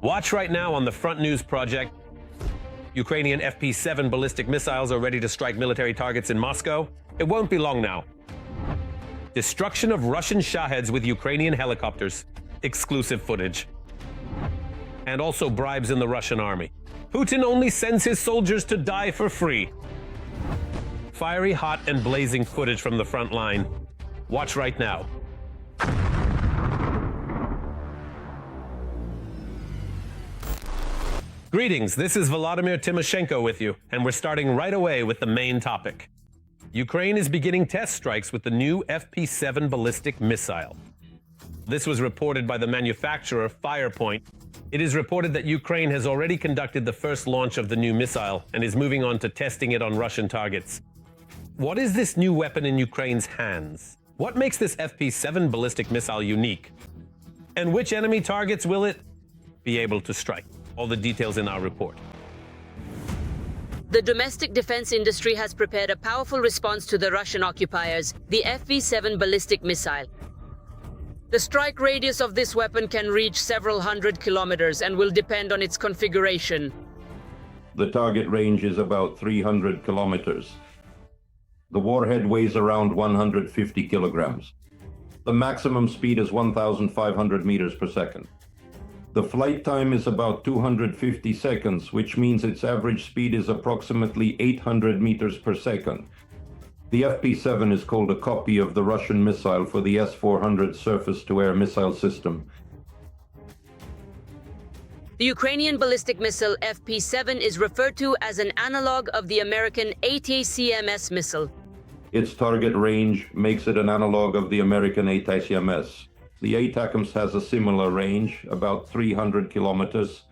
Watch right now on the Front News Project. Ukrainian FP-7 ballistic missiles are ready to strike military targets in Moscow. It won't be long now. Destruction of Russian Shaheds with Ukrainian helicopters. Exclusive footage. And also bribes in the Russian army. Putin only sends his soldiers to die for free. Fiery, hot, and blazing footage from the front line. Watch right now. Greetings, this is Volodymyr Tymoshenko with you, and we're starting right away with the main topic. Ukraine is beginning test strikes with the new FP-7 ballistic missile. This was reported by the manufacturer Firepoint. It is reported that Ukraine has already conducted the first launch of the new missile and is moving on to testing it on Russian targets. What is this new weapon in Ukraine's hands? What makes this FP-7 ballistic missile unique? And which enemy targets will it be able to strike? All the details in our report. The domestic defense industry has prepared a powerful response to the Russian occupiers, the FP-7 ballistic missile. The strike radius of this weapon can reach several hundred kilometers and will depend on its configuration. The target range is about 300 kilometers. The warhead weighs around 150 kilograms. The maximum speed is 1,500 meters per second. The flight time is about 250 seconds, which means its average speed is approximately 800 meters per second. The FP-7 is called a copy of the Russian missile for the S-400 surface-to-air missile system. The Ukrainian ballistic missile FP-7 is referred to as an analog of the American ATACMS missile. Its target range makes it an analog of the American ATACMS. The ATACMS has a similar range, about 300 kilometers.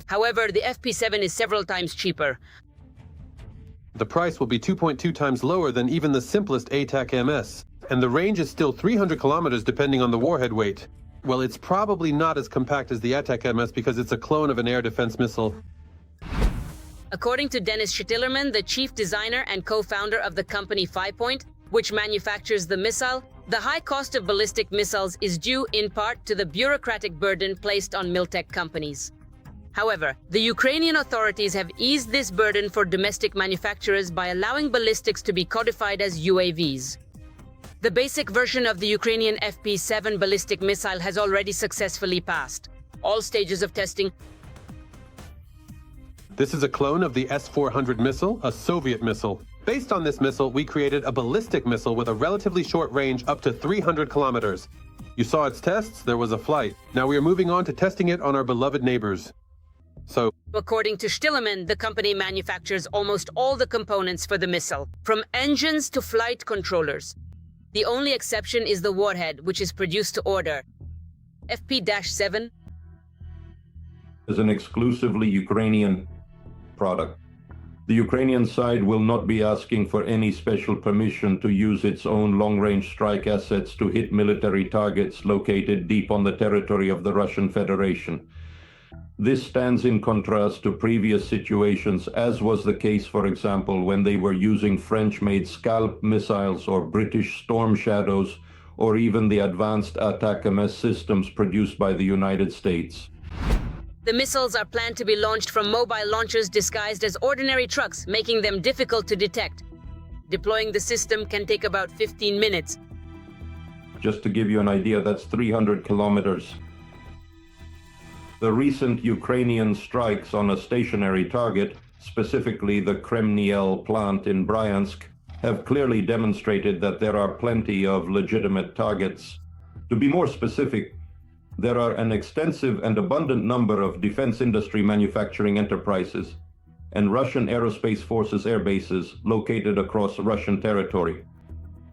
However, the FP-7 is several times cheaper. The price will be 2.2 times lower than even the simplest ATAC-MS, and the range is still 300 kilometers depending on the warhead weight. Well, it's probably not as compact as the ATAC-MS because it's a clone of an air defense missile. According to Dennis Schtillerman, the chief designer and co-founder of the company Firepoint, which manufactures the missile, the high cost of ballistic missiles is due in part to the bureaucratic burden placed on militech companies. However, the Ukrainian authorities have eased this burden for domestic manufacturers by allowing ballistics to be codified as UAVs. The basic version of the Ukrainian FP-7 ballistic missile has already successfully passed all stages of testing. This is a clone of the S-400 missile, a Soviet missile. Based on this missile, we created a ballistic missile with a relatively short range up to 300 kilometers. You saw its tests, there was a flight. Now we are moving on to testing it on our beloved neighbors. So, according to Schtillerman, the company manufactures almost all the components for the missile, from engines to flight controllers. The only exception is the warhead, which is produced to order. FP-7 is an exclusively Ukrainian product. The Ukrainian side will not be asking for any special permission to use its own long-range strike assets to hit military targets located deep on the territory of the Russian Federation. This stands in contrast to previous situations, as was the case, for example, when they were using French-made Scalp missiles or British Storm Shadows, or even the advanced ATACMS systems produced by the United States. The missiles are planned to be launched from mobile launchers disguised as ordinary trucks, making them difficult to detect. Deploying the system can take about 15 minutes. Just to give you an idea, that's 300 kilometers. The recent Ukrainian strikes on a stationary target, specifically the Kremlin plant in Bryansk, have clearly demonstrated that there are plenty of legitimate targets. To be more specific, there are an extensive and abundant number of defense industry manufacturing enterprises and Russian Aerospace Forces air bases located across Russian territory.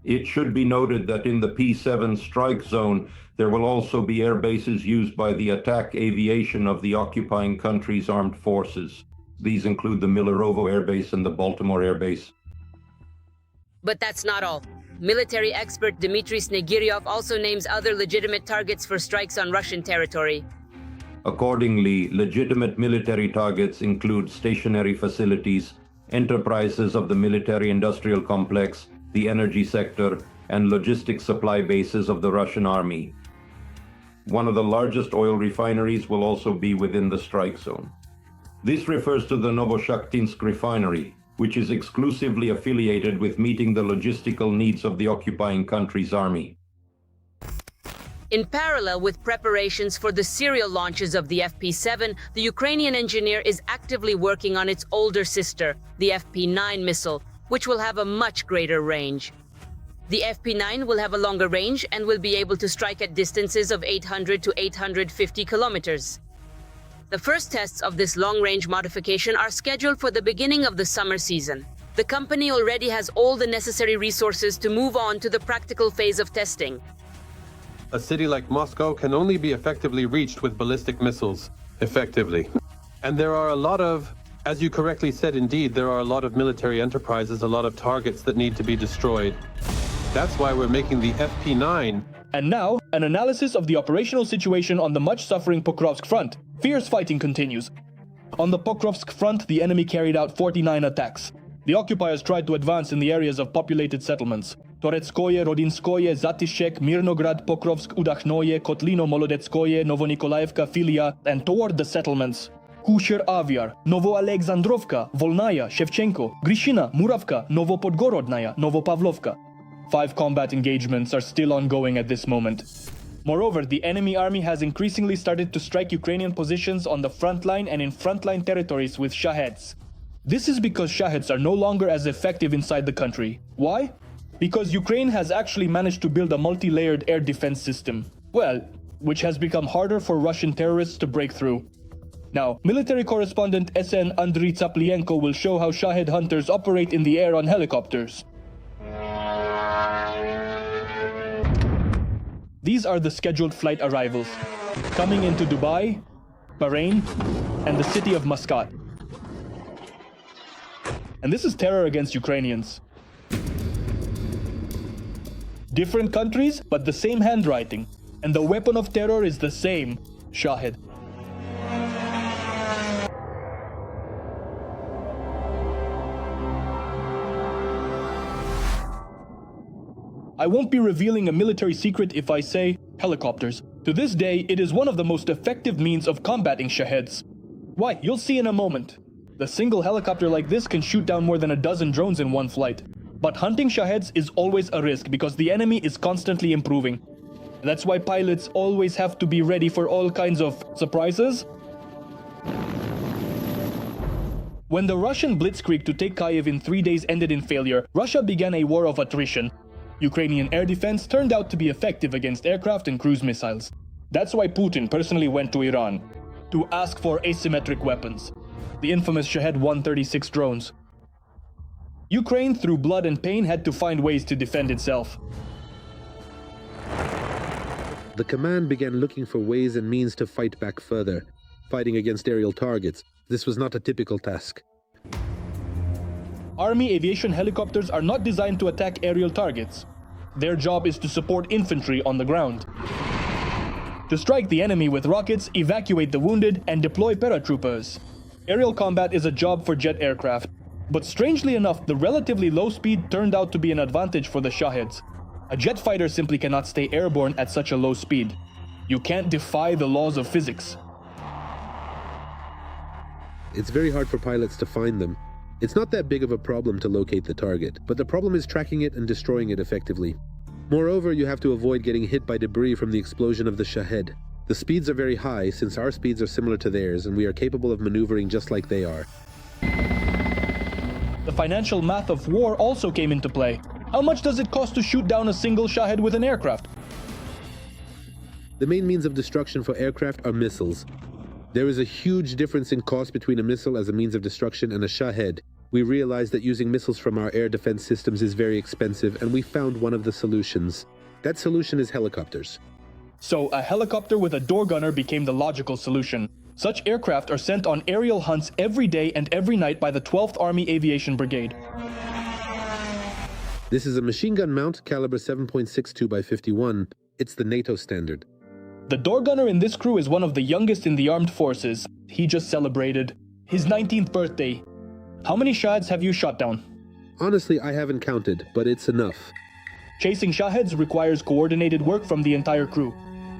It should be noted that in the P-7 strike zone, there will also be air bases used by the attack aviation of the occupying country's armed forces. These include the Milerovo Air Base and the Baltimore Air Base. But that's not all. Military expert Dmitry Snegiryov also names other legitimate targets for strikes on Russian territory. Accordingly, legitimate military targets include stationary facilities, enterprises of the military-industrial complex, the energy sector, and logistics supply bases of the Russian army. one of the largest oil refineries will also be within the strike zone. This refers to the Novoshakhtinsk refinery, which is exclusively affiliated with meeting the logistical needs of the occupying country's army. In parallel with preparations for the serial launches of the FP-7, the Ukrainian engineer is actively working on its older sister, the FP-9 missile, which will have a much greater range. The FP-9 will have a longer range and will be able to strike at distances of 800 to 850 kilometers. The first tests of this long-range modification are scheduled for the beginning of the summer season. The company already has all the necessary resources to move on to the practical phase of testing. A city like Moscow can only be effectively reached with ballistic missiles. Effectively. And there are a lot of, as you correctly said, indeed, there are a lot of military enterprises, a lot of targets that need to be destroyed. That's why we're making the FP-9. And now, an analysis of the operational situation on the much-suffering Pokrovsk front. Fierce fighting continues. On the Pokrovsk front, the enemy carried out 49 attacks. The occupiers tried to advance in the areas of populated settlements. Toretskoye, Rodinskoye, Zatishek, Mirnograd, Pokrovsk, Udakhnoye, Kotlino, Molodetskoye, Novonikolayevka, Filia, and toward the settlements. Kushir Aviar, Novoalexandrovka, Volnaya, Shevchenko, Grishina, Muravka, Novopodgorodnaya, Novopavlovka. 5 combat engagements are still ongoing at this moment. Moreover, the enemy army has increasingly started to strike Ukrainian positions on the front line and in frontline territories with Shaheds. This is because Shaheds are no longer as effective inside the country. Why? Because Ukraine has actually managed to build a multi-layered air defense system. Well, which has become harder for Russian terrorists to break through. Now, military correspondent SN Andriy Tsaplienko will show how Shahed hunters operate in the air on helicopters. These are the scheduled flight arrivals, coming into Dubai, Bahrain, and the city of Muscat. And this is terror against Ukrainians. Different countries, but the same handwriting. And the weapon of terror is the same, Shahed. I won't be revealing a military secret if I say helicopters. To this day, it is one of the most effective means of combating Shaheds. Why? You'll see in a moment. The single helicopter like this can shoot down more than a dozen drones in one flight. But hunting Shaheds is always a risk because the enemy is constantly improving. That's why pilots always have to be ready for all kinds of surprises. When the Russian blitzkrieg to take Kyiv in 3 days ended in failure, Russia began a war of attrition. Ukrainian air defense turned out to be effective against aircraft and cruise missiles. That's why Putin personally went to Iran to ask for asymmetric weapons, the infamous Shahed 136 drones. Ukraine, through blood and pain, had to find ways to defend itself. The command began looking for ways and means to fight back further, fighting against aerial targets. This was not a typical task. Army aviation helicopters are not designed to attack aerial targets. Their job is to support infantry on the ground, to strike the enemy with rockets, evacuate the wounded, and deploy paratroopers. Aerial combat is a job for jet aircraft. But strangely enough, the relatively low speed turned out to be an advantage for the Shaheds. A jet fighter simply cannot stay airborne at such a low speed. You can't defy the laws of physics. It's very hard for pilots to find them. It's not that big of a problem to locate the target, but the problem is tracking it and destroying it effectively. Moreover, you have to avoid getting hit by debris from the explosion of the Shahed. The speeds are very high since our speeds are similar to theirs and we are capable of maneuvering just like they are. The financial math of war also came into play. How much does it cost to shoot down a single Shahed with an aircraft? The main means of destruction for aircraft are missiles. There is a huge difference in cost between a missile as a means of destruction and a Shahed. We realized that using missiles from our air defense systems is very expensive, and we found one of the solutions. That solution is helicopters. So a helicopter with a door gunner became the logical solution. Such aircraft are sent on aerial hunts every day and every night by the 12th Army Aviation Brigade. This is a machine gun mount caliber 7.62 by 51. It's the NATO standard. The door gunner in this crew is one of the youngest in the armed forces. He just celebrated his 19th birthday. How many Shaheds have you shot down? Honestly, I haven't counted, but it's enough. Chasing Shaheds requires coordinated work from the entire crew.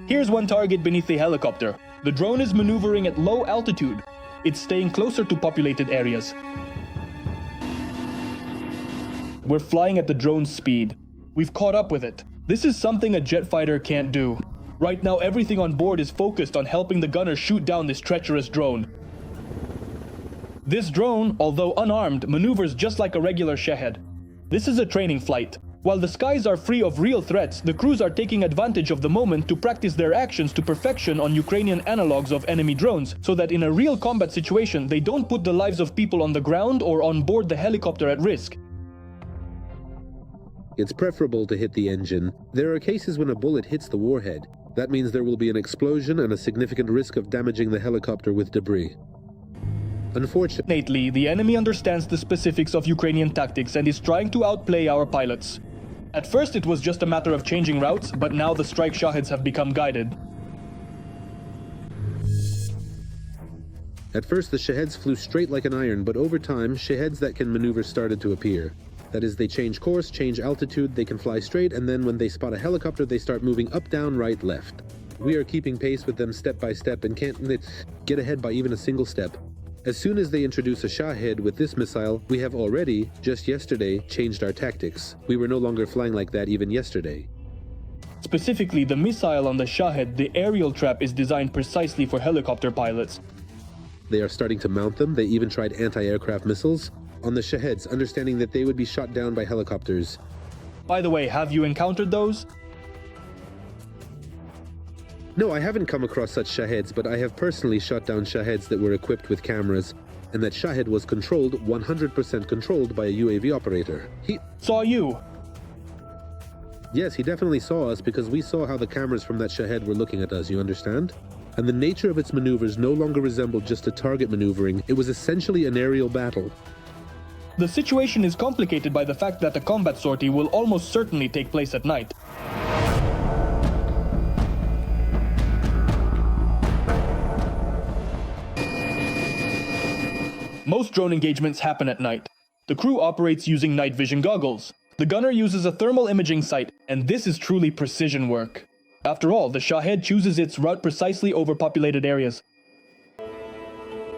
Here's one target beneath the helicopter. The drone is maneuvering at low altitude. It's staying closer to populated areas. We're flying at the drone's speed. We've caught up with it. This is something a jet fighter can't do. Right now, everything on board is focused on helping the gunner shoot down this treacherous drone. This drone, although unarmed, maneuvers just like a regular Shahed. This is a training flight. While the skies are free of real threats, the crews are taking advantage of the moment to practice their actions to perfection on Ukrainian analogs of enemy drones, so that in a real combat situation, they don't put the lives of people on the ground or on board the helicopter at risk. It's preferable to hit the engine. There are cases when a bullet hits the warhead. That means there will be an explosion and a significant risk of damaging the helicopter with debris. Unfortunately, the enemy understands the specifics of Ukrainian tactics and is trying to outplay our pilots. At first it was just a matter of changing routes, but now the strike Shaheds have become guided. At first the Shaheds flew straight like an iron, but over time, Shaheds that can maneuver started to appear. That is, they change course, change altitude, they can fly straight, and then when they spot a helicopter, they start moving up, down, right, left. We are keeping pace with them step by step and can't get ahead by even a single step. As soon as they introduce a Shahed with this missile, we have already, just yesterday, changed our tactics. We were no longer flying like that even yesterday. Specifically, the missile on the Shahed, the aerial trap, is designed precisely for helicopter pilots. They are starting to mount them. They even tried anti-aircraft missiles on the Shaheds, understanding that they would be shot down by helicopters. By the way, have you encountered those? No, I haven't come across such Shaheds, but I have personally shot down Shaheds that were equipped with cameras, and that Shahed was controlled, 100% controlled by a UAV operator. He saw you? Yes, he definitely saw us because we saw how the cameras from that Shahed were looking at us, you understand? And the nature of its maneuvers no longer resembled just a target maneuvering, it was essentially an aerial battle. The situation is complicated by the fact that the combat sortie will almost certainly take place at night. Most drone engagements happen at night. The crew operates using night vision goggles. The gunner uses a thermal imaging sight, and this is truly precision work. After all, the Shahed chooses its route precisely over populated areas.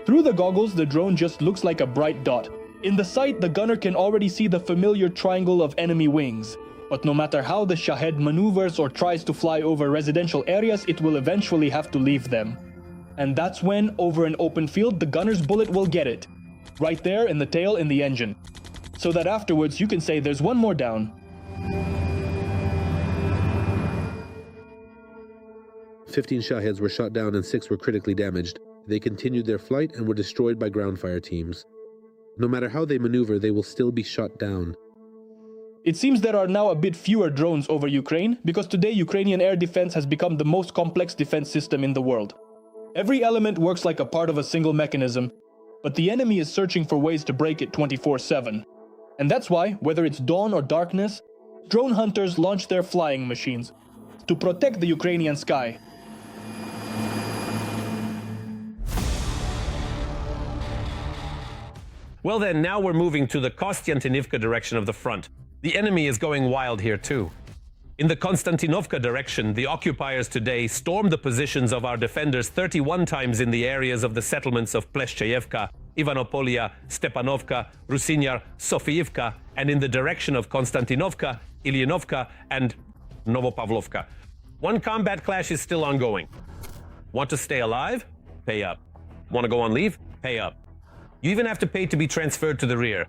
Through the goggles, the drone just looks like a bright dot. In the sight, the gunner can already see the familiar triangle of enemy wings. But no matter how the Shahed maneuvers or tries to fly over residential areas, it will eventually have to leave them. And that's when, over an open field, the gunner's bullet will get it. Right there in the tail in the engine. So that afterwards you can say there's one more down. 15 Shaheds were shot down and 6 were critically damaged. They continued their flight and were destroyed by ground fire teams. No matter how they maneuver, they will still be shot down. It seems there are now a bit fewer drones over Ukraine, because today Ukrainian air defense has become the most complex defense system in the world. Every element works like a part of a single mechanism, but the enemy is searching for ways to break it 24/7. And that's why, whether it's dawn or darkness, drone hunters launch their flying machines to protect the Ukrainian sky. Well then, now we're moving to the Kostiantynivka direction of the front. The enemy is going wild here too. In the Konstantinovka direction, the occupiers today stormed the positions of our defenders 31 times in the areas of the settlements of Pleshcheyevka, Ivanopolia, Stepanovka, Rusinyar, Sofiivka, and in the direction of Konstantinovka, Ilyanovka, and Novopavlovka. One combat clash is still ongoing. Want to stay alive? Pay up. Want to go on leave? Pay up. You even have to pay to be transferred to the rear.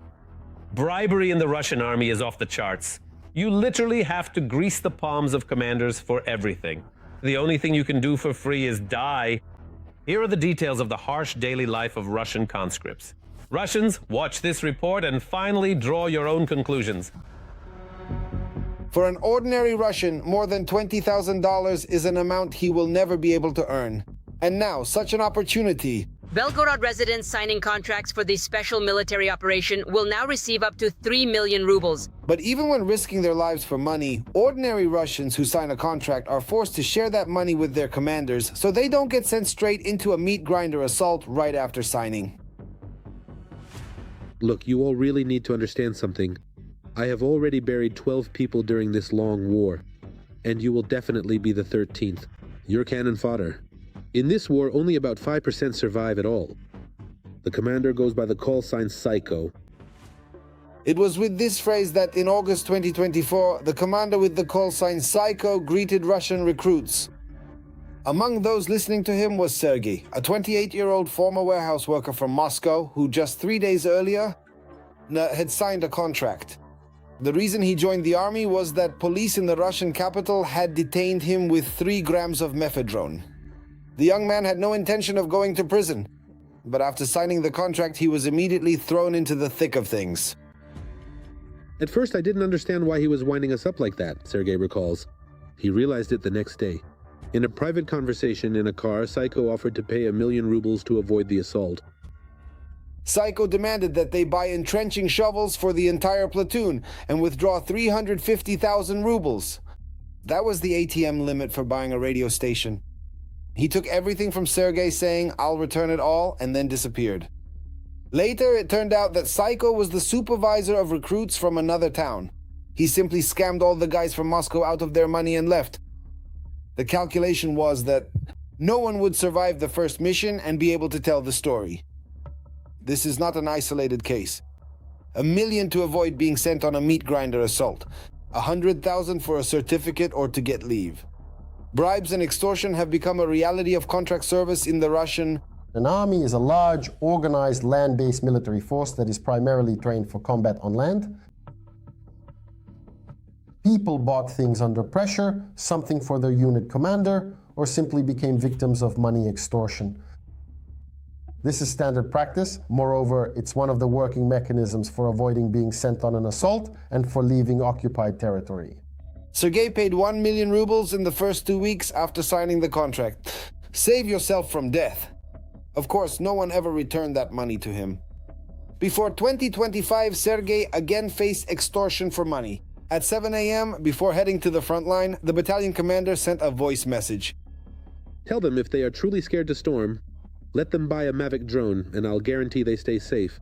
Bribery in the Russian army is off the charts. You literally have to grease the palms of commanders for everything. The only thing you can do for free is die. Here are the details of the harsh daily life of Russian conscripts. Russians, watch this report and finally draw your own conclusions. For an ordinary Russian, more than $20,000 is an amount he will never be able to earn. And now, such an opportunity. Belgorod residents signing contracts for this special military operation will now receive up to 3 million rubles. But even when risking their lives for money, ordinary Russians who sign a contract are forced to share that money with their commanders, so they don't get sent straight into a meat grinder assault right after signing. Look, you all really need to understand something. I have already buried 12 people during this long war, and you will definitely be the 13th. You're cannon fodder. In this war, only about 5% survive at all. The commander goes by the call sign Psycho. It was with this phrase that in August 2024, the commander with the call sign Psycho greeted Russian recruits. Among those listening to him was Sergei, a 28-year-old former warehouse worker from Moscow who just 3 days earlier had signed a contract. The reason he joined the army was that police in the Russian capital had detained him with 3 grams of mephedrone. The young man had no intention of going to prison, but after signing the contract, he was immediately thrown into the thick of things. At first, I didn't understand why he was winding us up like that, Sergei recalls. He realized it the next day. In a private conversation in a car, Psycho offered to pay 1 million rubles to avoid the assault. Psycho demanded that they buy entrenching shovels for the entire platoon and withdraw 350,000 rubles. That was the ATM limit for buying a radio station. He took everything from Sergei saying, "I'll return it all," and then disappeared. Later, it turned out that Psycho was the supervisor of recruits from another town. He simply scammed all the guys from Moscow out of their money and left. The calculation was that no one would survive the first mission and be able to tell the story. This is not an isolated case. 1 million to avoid being sent on a meat grinder assault. 100,000 for a certificate or to get leave. Bribes and extortion have become a reality of contract service in the Russian. An army is a large, organized, land-based military force that is primarily trained for combat on land. People bought things under pressure, something for their unit commander, or simply became victims of money extortion. This is standard practice. Moreover, it's one of the working mechanisms for avoiding being sent on an assault and for leaving occupied territory. Sergei paid 1 million rubles in the first 2 weeks after signing the contract. Save yourself from death. Of course, no one ever returned that money to him. Before 2025, Sergei again faced extortion for money. At 7 a.m., before heading to the front line, the battalion commander sent a voice message. Tell them if they are truly scared to storm, let them buy a Mavic drone, and I'll guarantee they stay safe.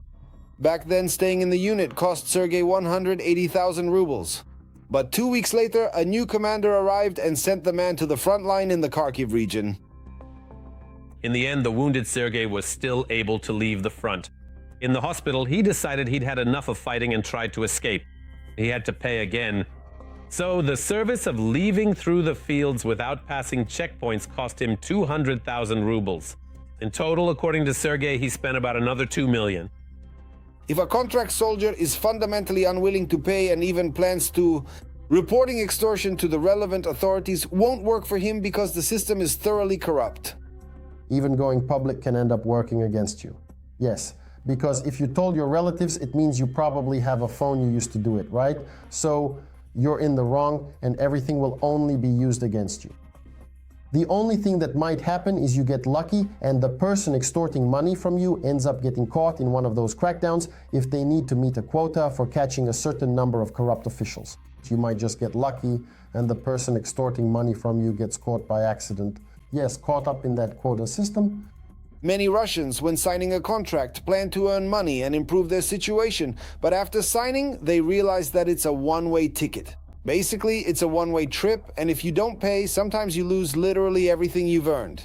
Back then, staying in the unit cost Sergei 180,000 rubles. But 2 weeks later, a new commander arrived and sent the man to the front line in the Kharkiv region. In the end, the wounded Sergei was still able to leave the front. In the hospital, he decided he'd had enough of fighting and tried to escape. He had to pay again. So the service of leaving through the fields without passing checkpoints cost him 200,000 rubles. In total, according to Sergei, he spent about another 2 million. If a contract soldier is fundamentally unwilling to pay and even plans to, reporting extortion to the relevant authorities won't work for him because the system is thoroughly corrupt. Even going public can end up working against you. Yes, because if you told your relatives, it means you probably have a phone you used to do it, right? So you're in the wrong and everything will only be used against you. The only thing that might happen is you get lucky and the person extorting money from you ends up getting caught in one of those crackdowns if they need to meet a quota for catching a certain number of corrupt officials. You might just get lucky and the person extorting money from you gets caught by accident. Yes, caught up in that quota system. Many Russians, when signing a contract, plan to earn money and improve their situation, but after signing, they realize that it's a one-way ticket. Basically, it's a one-way trip, and if you don't pay, sometimes you lose literally everything you've earned.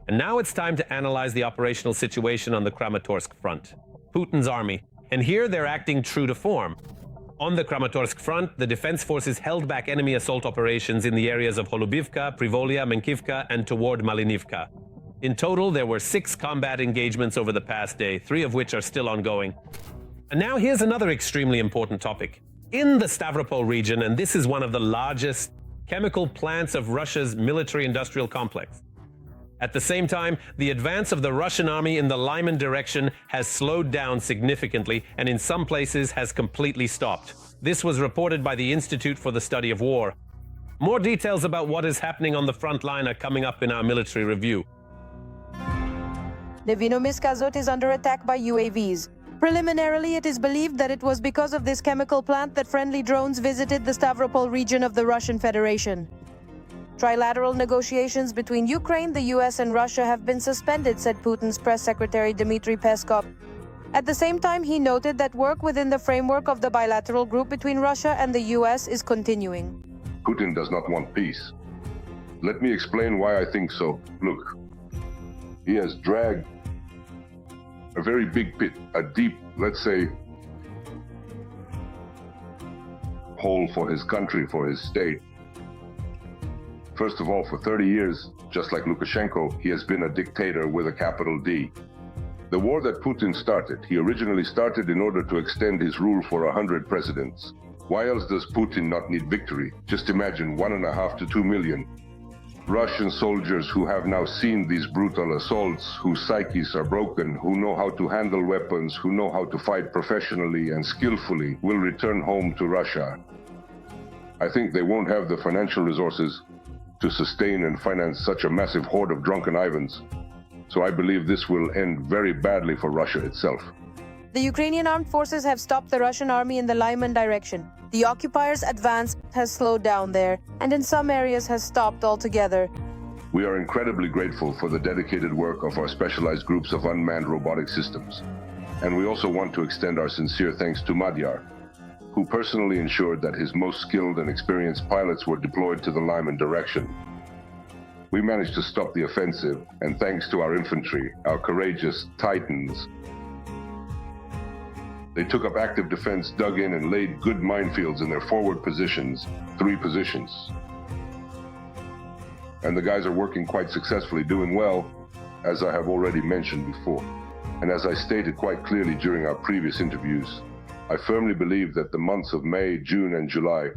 And now it's time to analyze the operational situation on the Kramatorsk front, Putin's army. And here they're acting true to form. On the Kramatorsk front, the defense forces held back enemy assault operations in the areas of Holubivka, Privolia, Menkivka, and toward Malinivka. In total, there were 6 combat engagements over the past day, 3 of which are still ongoing. And now here's another extremely important topic. In the Stavropol region, and this is one of the largest chemical plants of Russia's military-industrial complex. At the same time, the advance of the Russian army in the Lyman direction has slowed down significantly and in some places has completely stopped. This was reported by the Institute for the Study of War. More details about what is happening on the front line are coming up in our military review. Nevinomysk Azot is under attack by UAVs. Preliminarily, it is believed that it was because of this chemical plant that friendly drones visited the Stavropol region of the Russian Federation. Trilateral negotiations between Ukraine, the US, and Russia have been suspended, said Putin's press secretary Dmitry Peskov. At the same time, he noted that work within the framework of the bilateral group between Russia and the US is continuing. Putin does not want peace. Let me explain why I think so. Look, he has dragged a very big pit, a deep, let's say, hole for his country, for his state. First of all, for 30 years, just like Lukashenko, he has been a dictator with a capital D. The war that Putin started, he originally started in order to extend his rule for 100 presidents. Why else does Putin not need victory? Just imagine 1.5 to 2 million Russian soldiers who have now seen these brutal assaults, whose psyches are broken, who know how to handle weapons, who know how to fight professionally and skillfully, will return home to Russia. I think they won't have the financial resources to sustain and finance such a massive horde of drunken Ivans. So I believe this will end very badly for Russia itself. The Ukrainian armed forces have stopped the Russian army in the Lyman direction. The occupiers' advance has slowed down there, and in some areas has stopped altogether. We are incredibly grateful for the dedicated work of our specialized groups of unmanned robotic systems. And we also want to extend our sincere thanks to Madhyar, who personally ensured that his most skilled and experienced pilots were deployed to the Lyman direction. We managed to stop the offensive, and thanks to our infantry, our courageous Titans, they took up active defense, dug in, and laid good minefields in their forward positions, 3 positions. And the guys are working quite successfully, doing well, as I have already mentioned before. And as I stated quite clearly during our previous interviews, I firmly believe that the months of May, June, and July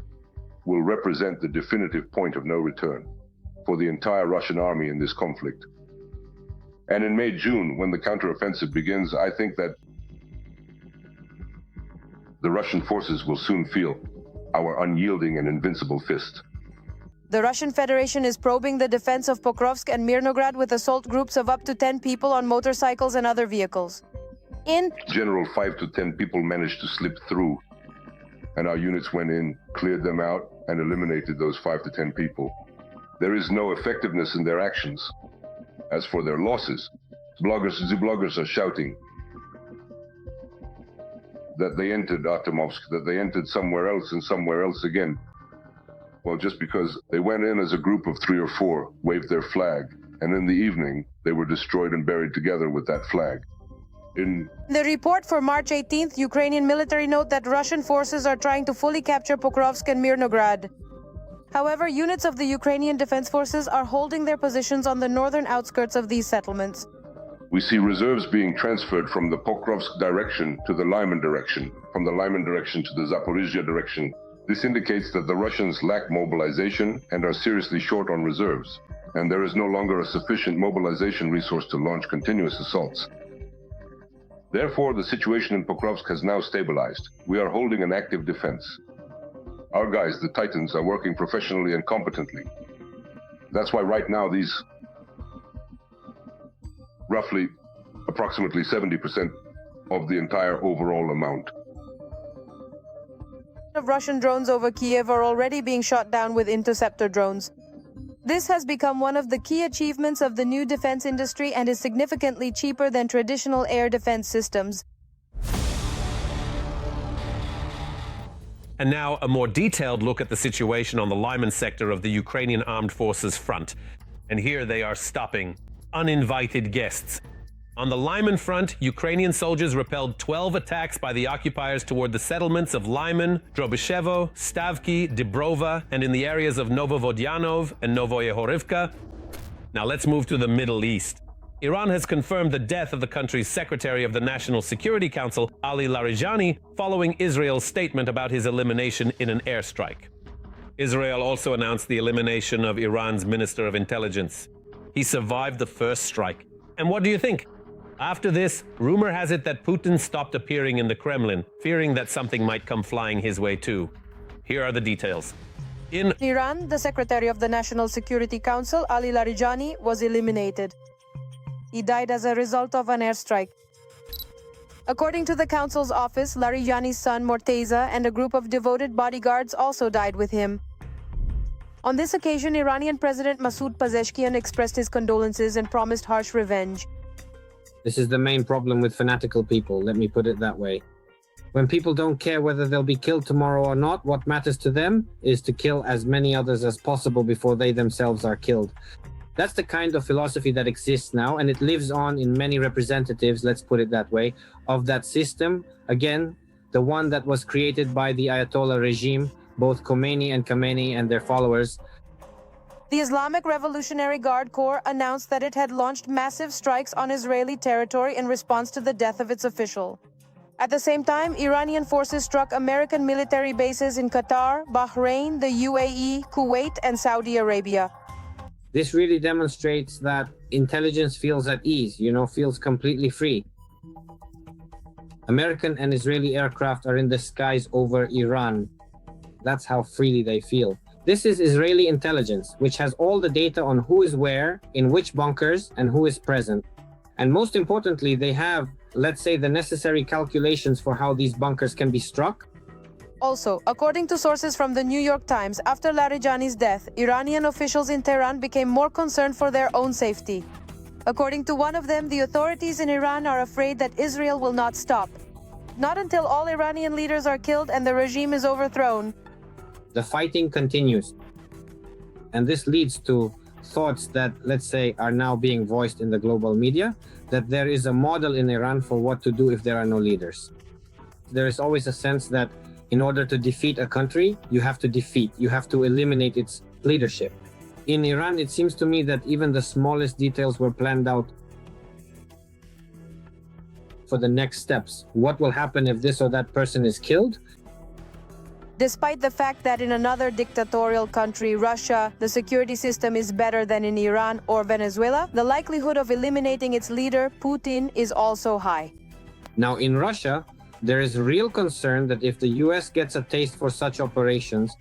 will represent the definitive point of no return for the entire Russian army in this conflict. And in May, June, when the counteroffensive begins, I think that the Russian forces will soon feel our unyielding and invincible fist. The Russian Federation is probing the defense of Pokrovsk and Mirnograd with assault groups of up to 10 people on motorcycles and other vehicles. In general, 5 to 10 people managed to slip through, and our units went in, cleared them out, and eliminated those 5 to 10 people. There is no effectiveness in their actions. As for their losses, the bloggers are shouting that they entered Artemovsk, that they entered somewhere else and somewhere else again. Well, just because they went in as a group of 3 or 4, waved their flag, and in the evening, they were destroyed and buried together with that flag. In the report for March 18th, Ukrainian military note that Russian forces are trying to fully capture Pokrovsk and Mirnograd. However, units of the Ukrainian Defense Forces are holding their positions on the northern outskirts of these settlements. We see reserves being transferred from the Pokrovsk direction to the Lyman direction, from the Lyman direction to the Zaporizhia direction. This indicates that the Russians lack mobilization and are seriously short on reserves, and there is no longer a sufficient mobilization resource to launch continuous assaults. Therefore, the situation in Pokrovsk has now stabilized. We are holding an active defense. Our guys, the Titans, are working professionally and competently. That's why right now these roughly approximately 70% of the entire overall amount of Russian drones over Kiev are already being shot down with interceptor drones. This has become one of the key achievements of the new defense industry and is significantly cheaper than traditional air defense systems. And now a more detailed look at the situation on the Lyman sector of the Ukrainian Armed Forces front. And here they are stopping uninvited guests. On the Lyman front, Ukrainian soldiers repelled 12 attacks by the occupiers toward the settlements of Lyman, Drobyshevo, Stavki, Dibrova, and in the areas of Novovodyanov and Novoyehorivka. Now let's move to the Middle East. Iran has confirmed the death of the country's Secretary of the National Security Council, Ali Larijani, following Israel's statement about his elimination in an airstrike. Israel also announced the elimination of Iran's Minister of Intelligence. He survived the first strike. And what do you think? After this, rumor has it that Putin stopped appearing in the Kremlin, fearing that something might come flying his way too. Here are the details. In Iran, the Secretary of the National Security Council, Ali Larijani, was eliminated. He died as a result of an airstrike. According to the council's office, Larijani's son Morteza and a group of devoted bodyguards also died with him. On this occasion, Iranian President Masoud Pezeshkian expressed his condolences and promised harsh revenge. This is the main problem with fanatical people, let me put it that way. When people don't care whether they'll be killed tomorrow or not, what matters to them is to kill as many others as possible before they themselves are killed. That's the kind of philosophy that exists now, and it lives on in many representatives, let's put it that way, of that system. Again, the one that was created by the Ayatollah regime, both Khomeini and Khamenei and their followers. The Islamic Revolutionary Guard Corps announced that it had launched massive strikes on Israeli territory in response to the death of its official. At the same time, Iranian forces struck American military bases in Qatar, Bahrain, the UAE, Kuwait, and Saudi Arabia. This really demonstrates that intelligence feels at ease, feels completely free. American and Israeli aircraft are in the skies over Iran. That's how freely they feel. This is Israeli intelligence, which has all the data on who is where, in which bunkers, and who is present. And most importantly, they have, let's say, the necessary calculations for how these bunkers can be struck. Also, according to sources from the New York Times, after Larijani's death, Iranian officials in Tehran became more concerned for their own safety. According to one of them, the authorities in Iran are afraid that Israel will not stop. Not until all Iranian leaders are killed and the regime is overthrown. The fighting continues. And this leads to thoughts that, let's say, are now being voiced in the global media, that there is a model in Iran for what to do if there are no leaders. There is always a sense that in order to defeat a country, you have to eliminate its leadership. In Iran, it seems to me that even the smallest details were planned out for the next steps. What will happen if this or that person is killed? Despite the fact that in another dictatorial country, Russia, the security system is better than in Iran or Venezuela, the likelihood of eliminating its leader, Putin, is also high. Now, in Russia, there is real concern that if the US gets a taste for such operations,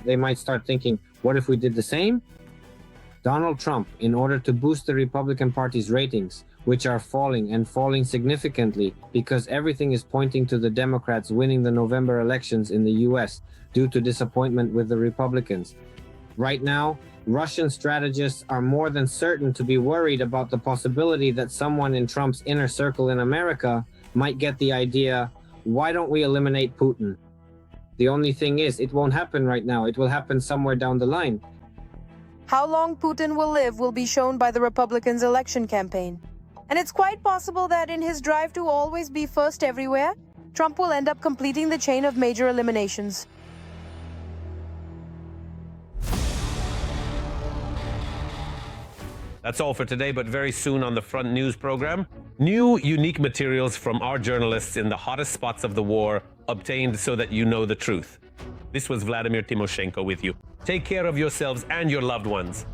they might start thinking, what if we did the same? Donald Trump, in order to boost the Republican Party's ratings, which are falling significantly because everything is pointing to the Democrats winning the November elections in the US due to disappointment with the Republicans. Right now, Russian strategists are more than certain to be worried about the possibility that someone in Trump's inner circle in America might get the idea, why don't we eliminate Putin? The only thing is, it won't happen right now. It will happen somewhere down the line. How long Putin will live will be shown by the Republicans' election campaign. And it's quite possible that in his drive to always be first everywhere, Trump will end up completing the chain of major eliminations. That's all for today, but very soon on the Front News program, new unique materials from our journalists in the hottest spots of the war, obtained so that you know the truth. This was Vladimir Timoshenko with you. Take care of yourselves and your loved ones.